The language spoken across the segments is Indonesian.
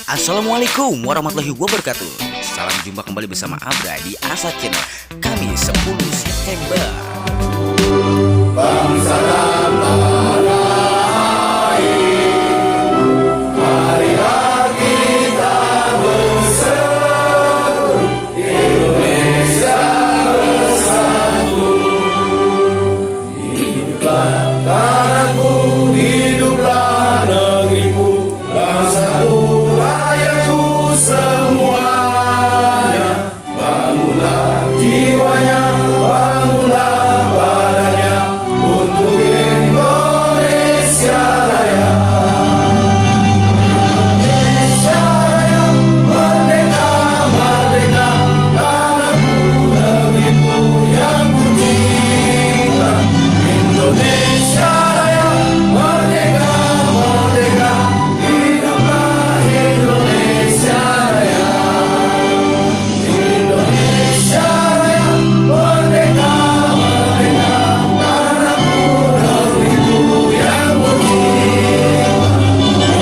Assalamualaikum warahmatullahi wabarakatuh. Salam jumpa kembali bersama Abra di Asa Channel. Kamis 10 September. Bangsa dan tanah air, marilah kita berseru, Indonesia bersatu. Hiduplah tanahku, hiduplah negeriku, bangsaku, rakyatku semuanya. Bangunlah jiwanya, bangunlah badannya untuk Indonesia Raya. Indonesia Raya, merdeka, merdeka, tanahku, negeriku yang ku cinta. Indonesia Raya, merdeka, merdeka, hiduplah Indonesia Raya. Indonesia Raya, merdeka, merdeka, tanahku, negeriku yang ku cinta.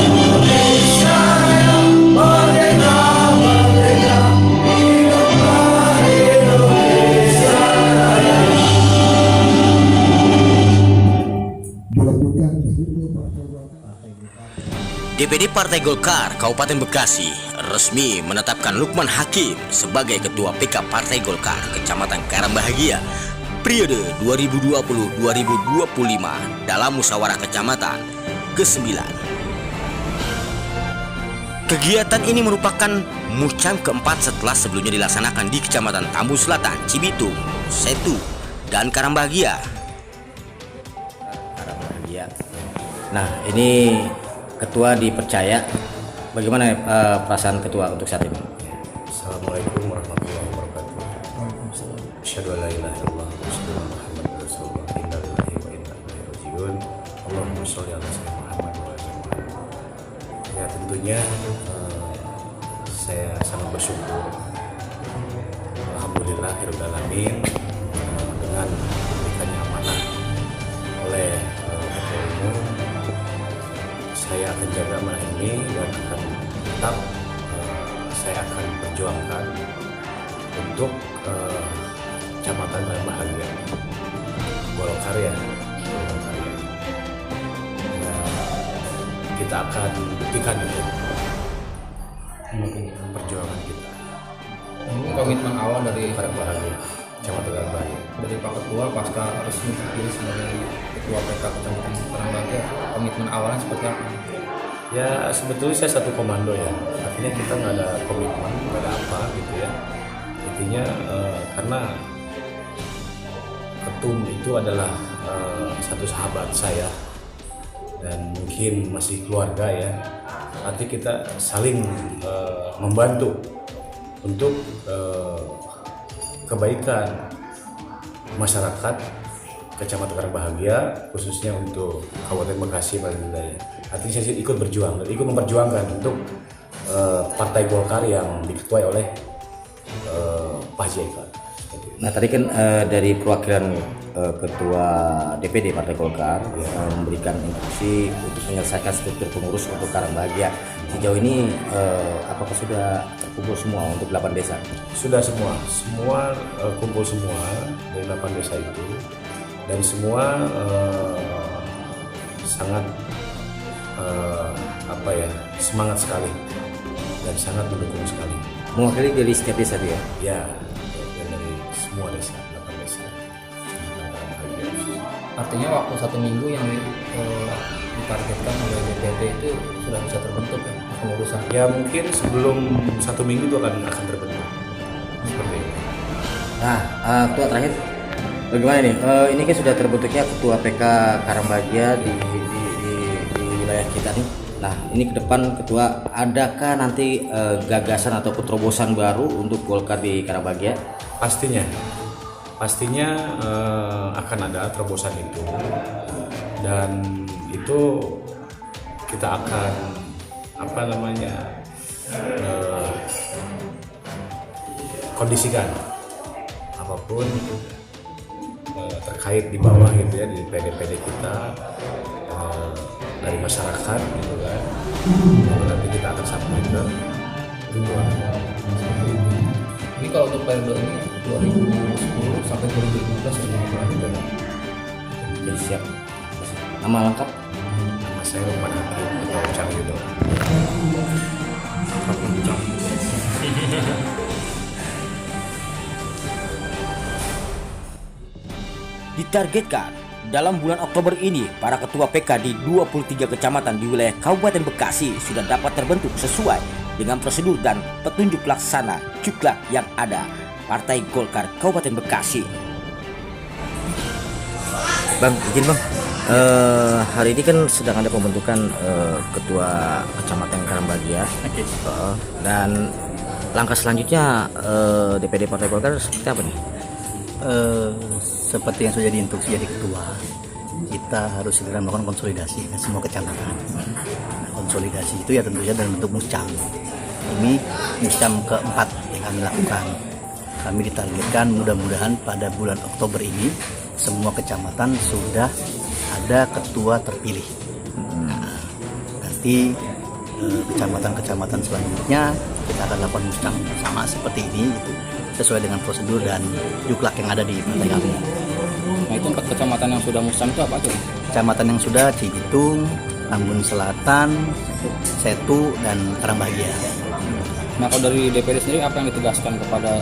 Indonesia Raya, merdeka, merdeka, hiduplah Indonesia Raya. DPD Partai Golkar Kabupaten Bekasi resmi menetapkan Lukman Hakim sebagai Ketua PK Partai Golkar Kecamatan Karangbahagia periode 2020-2025 dalam musyawarah kecamatan ke-9. Kegiatan ini merupakan mucam keempat setelah sebelumnya dilaksanakan di Kecamatan Tambun Selatan, Cibitung, Setu, dan Karangbahagia. Nah, ini ketua dipercaya. Bagaimana perasaan ketua untuk saat ini? Assalamualaikum warahmatullahi wabarakatuh. Asyhadu an la ilaha illallah wa asyhadu anna Muhammadar Rasulullah. Inna lillahi wa inna ilaihi raji'un. Allahumma sholli ala sayyidina Muhammad wa ala Muhammad. Ya, tentunya saya sangat bersyukur. Alhamdulillahirabbil alamin dengan diberikannya amanah oleh Ketua Umum. Saya akan jaga amanah ini dan akan tetap saya akan perjuangkan untuk Kecamatan Karangbahagia Golkar ya. Kita akan buktikan itu perjuangan kita. Ini komitmen awal dari Karangbahagia, Kecamatan Karangbahagia. dari Pak Ketua pasca resmi terpilih sebagai Ketua PK Kecamatan Karangbahagia, komitmen awalnya seperti apa? Ya sebetulnya saya satu komando ya, artinya kita nggak ada komitmen, nggak ada apa gitu ya. Intinya karena ketum itu adalah satu sahabat saya dan mungkin masih keluarga ya. Nanti kita saling membantu untuk kebaikan masyarakat Kecamatan Karangbahagia, khususnya untuk Kabupaten Bekasi paling tidak ya. Artinya saya ikut berjuang dan ikut memperjuangkan untuk Partai Golkar yang diketuai oleh Pak JK. Nah, tadi kan dari perwakilan ketua DPD Partai Golkar memberikan instruksi untuk menyelesaikan struktur pengurus untuk Karangbahagia. Sejauh ini apakah sudah terkumpul semua untuk 8 desa? Sudah semua kumpul semua dari 8 desa itu, dan semua sangat semangat sekali dan sangat mendukung sekali. Mewakili dari setiap desa dia? Ya, dari semua desa, 8 desa. Artinya waktu 1 minggu yang ditargetkan oleh DPD itu sudah bisa terbentuk ya pengurusan. Ya mungkin sebelum 1 minggu itu akan terbentuk seperti itu. Nah, ketua terakhir, bagaimana nih? Ini kan sudah terbentuknya Ketua PK Karangbahagia di wilayah kita nih. Nah, ini ke depan ketua, adakah nanti gagasan atau terobosan baru untuk Golkar di Karangbahagia? Pastinya akan ada terobosan itu, dan itu kita akan kondisikan apapun terkait di bawah gitu ya, di PD-PD kita, dari masyarakat gitu kan. Nanti Jadi kalau untuk periode ini 2010 sampai 2015 ini berada. Jadi siap. Nama lengkap? Nama saya Lukman Hakim atau Cang Yudo. Ditargetkan dalam bulan Oktober ini, para ketua PK di 23 kecamatan di wilayah Kabupaten Bekasi sudah dapat terbentuk sesuai dengan prosedur dan petunjuk pelaksana Juklak yang ada Partai Golkar Kabupaten Bekasi. Bang, izin bang. Hari ini kan sedang ada pembentukan ketua kecamatan Karangbahagia. Dan langkah selanjutnya DPD Partai Golkar seperti apa nih? Seperti yang sudah diinstruksi jadi ketua, kita harus segera melakukan konsolidasi ke semua kecamatan. Nah, konsolidasi itu ya tentu saja dalam bentuk muscam. Ini muscam keempat yang kami lakukan. Kami ditargetkan mudah-mudahan pada bulan Oktober ini semua kecamatan sudah ada ketua terpilih. Nah, nanti kecamatan-kecamatan selanjutnya kita akan lakukan muscam sama seperti ini gitu, sesuai dengan prosedur dan juklak yang ada di partai kami. Nah itu 4 kecamatan yang sudah musam itu apa tuh? Kecamatan yang sudah Cibitung, Tambun Selatan, Setu, dan Karangbahagia. Nah kalau dari DPD sendiri apa yang ditegaskan kepada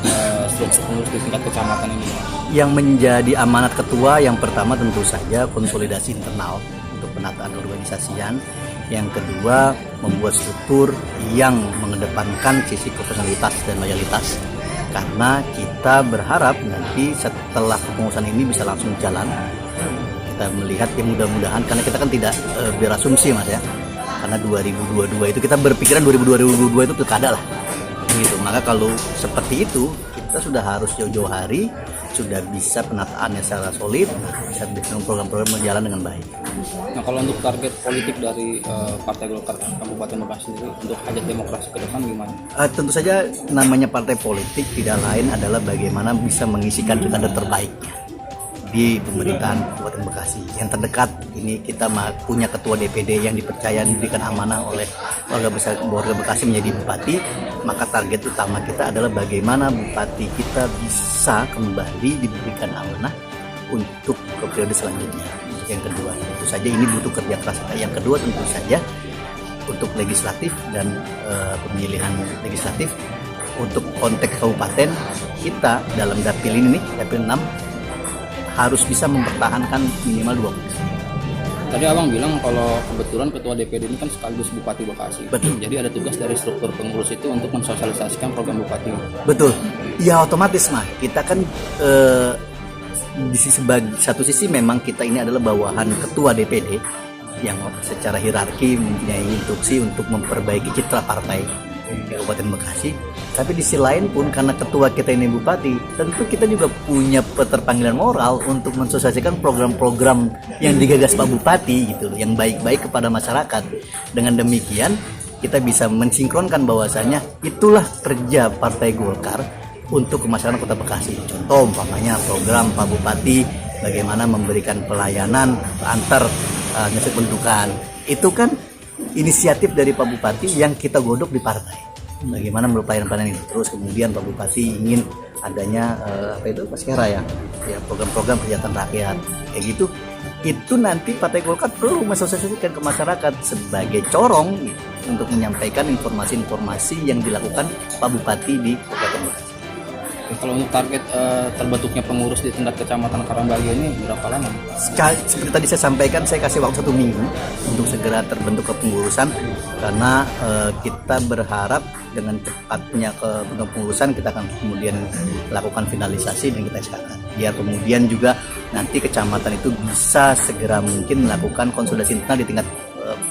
struktur pengurus di tingkat kecamatan ini? Yang menjadi amanat ketua yang pertama tentu saja konsolidasi internal untuk penataan organisasian. Yang kedua, membuat struktur yang mengedepankan sisi profesionalitas dan loyalitas. Karena kita berharap nanti setelah kepengurusan ini bisa langsung jalan. Kita melihat ya mudah-mudahan, karena kita kan tidak berasumsi mas ya. Karena 2022 itu kita berpikiran 2022 itu pilkada lah. Gitu. Maka kalau seperti itu kita sudah harus jauh-jauh hari sudah bisa penataannya secara solid, bisa program-program berjalan dengan baik. Nah kalau untuk target politik dari Partai Golkar Kabupaten Bekasi sendiri untuk hajat demokrasi ke depan gimana? Tentu saja namanya partai politik tidak lain adalah bagaimana bisa mengisikan pilkada terbaiknya di pemerintahan Kabupaten Bekasi. Yang terdekat ini kita punya ketua DPD yang dipercaya diberikan amanah oleh warga Bekasi menjadi bupati, maka target utama kita adalah bagaimana bupati kita bisa kembali diberikan amanah untuk ke periode selanjutnya. Yang kedua, tentu saja ini butuh kerja keras. Yang kedua tentu saja untuk legislatif dan pemilihan legislatif untuk konteks kabupaten kita dalam dapil ini nih, dapil 6 harus bisa mempertahankan minimal 2 kursi. Tadi abang bilang kalau kebetulan ketua DPD ini kan sekaligus Bupati Bekasi. Betul. Jadi ada tugas dari struktur pengurus itu untuk mensosialisasikan program Bupati. Betul. Ya otomatis mah kita kan di satu sisi memang kita ini adalah bawahan ketua DPD yang secara hierarki mempunyai instruksi untuk memperbaiki citra partai Kabupaten Bekasi. Tapi di sisi lain pun karena ketua kita ini bupati, tentu kita juga punya keterpanggilan moral untuk mensosialisasikan program-program yang digagas Pak Bupati gitu, yang baik-baik kepada masyarakat. Dengan demikian kita bisa mensinkronkan bahwasanya itulah kerja Partai Golkar untuk kemasyarakat Kota Bekasi. Contoh umpamanya program Pak Bupati bagaimana memberikan pelayanan antar nyesek bentukan. Itu kan inisiatif dari Pak Bupati yang kita godok di partai. Bagaimana pelayanan itu terus, kemudian Pak Bupati ingin adanya Paskera ya program-program kesejahteraan rakyat kayak gitu. Itu nanti Partai Golkar perlu mensosialisasikan ke masyarakat sebagai corong gitu, untuk menyampaikan informasi-informasi yang dilakukan Pak Bupati di Kabupaten Bekasi. Kalau untuk target terbentuknya pengurus di tingkat kecamatan Karangbahagia ini berapa lama? Seperti tadi saya sampaikan, saya kasih waktu 1 minggu untuk segera terbentuk kepengurusan, karena kita berharap dengan cepatnya kepengurusan kita akan kemudian lakukan finalisasi dan kita SK-kan. Biar kemudian juga nanti kecamatan itu bisa segera mungkin melakukan konsolidasi internal di tingkat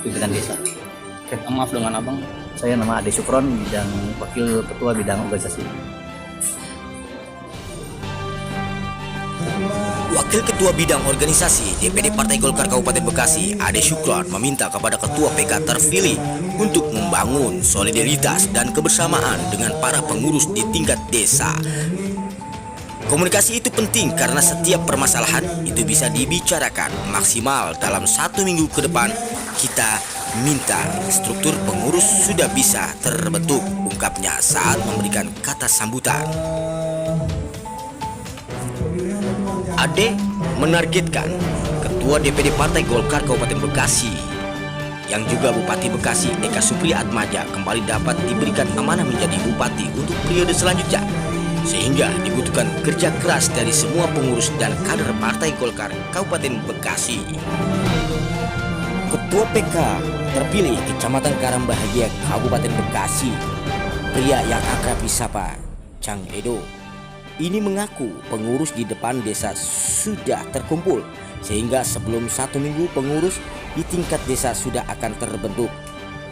pimpinan desa. Oke, maaf dengan abang. Saya nama Ade Sukron, bidang wakil ketua bidang organisasi. Wakil Ketua Bidang Organisasi DPD Partai Golkar Kabupaten Bekasi, Ade Sukron, meminta kepada Ketua PK terpilih untuk membangun solidaritas dan kebersamaan dengan para pengurus di tingkat desa. Komunikasi itu penting karena setiap permasalahan itu bisa dibicarakan maksimal dalam 1 minggu ke depan. Kita minta struktur pengurus sudah bisa terbentuk, ungkapnya saat memberikan kata sambutan. Ade menargetkan Ketua DPD Partai Golkar Kabupaten Bekasi yang juga Bupati Bekasi Eka Supriya Atmaja kembali dapat diberikan amanah menjadi bupati untuk periode selanjutnya, sehingga dibutuhkan kerja keras dari semua pengurus dan kader Partai Golkar Kabupaten Bekasi. Ketua PK terpilih Kecamatan Karangbahagia Kabupaten Bekasi, pria yang akrab disapa Cang Edo, ini mengaku pengurus di depan desa sudah terkumpul, sehingga sebelum 1 minggu pengurus di tingkat desa sudah akan terbentuk.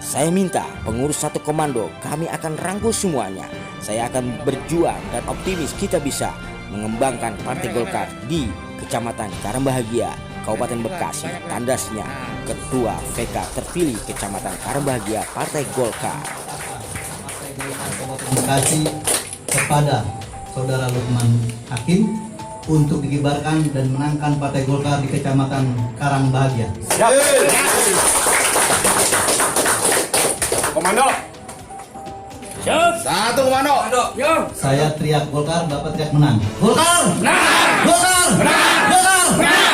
Saya minta pengurus satu komando, kami akan rangkul semuanya. Saya akan berjuang dan optimis kita bisa mengembangkan Partai Golkar di Kecamatan Karangbahagia Kabupaten Bekasi. Tandasnya Ketua VK terpilih Kecamatan Karangbahagia Partai Golkar. Terima kasih kepada Saudara Lukman Hakim untuk dikibarkan dan menangkan Partai Golkar di Kecamatan Karangbahagia. Komando. Siap. Satu komando. Saya teriak Golkar, Bapak teriak menang. Golkar! Menang! Golkar! Menang! Golkar! Menang!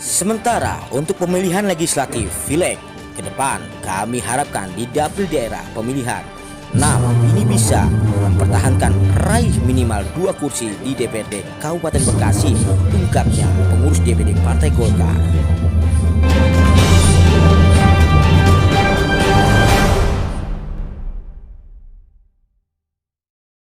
Sementara untuk pemilihan legislatif Pileg ke depan, kami harapkan di dapil daerah pemilihan 6 ini bisa mempertahankan raih minimal 2 kursi di DPRD Kabupaten Bekasi, ungkapnya pengurus DPD Partai Golkar.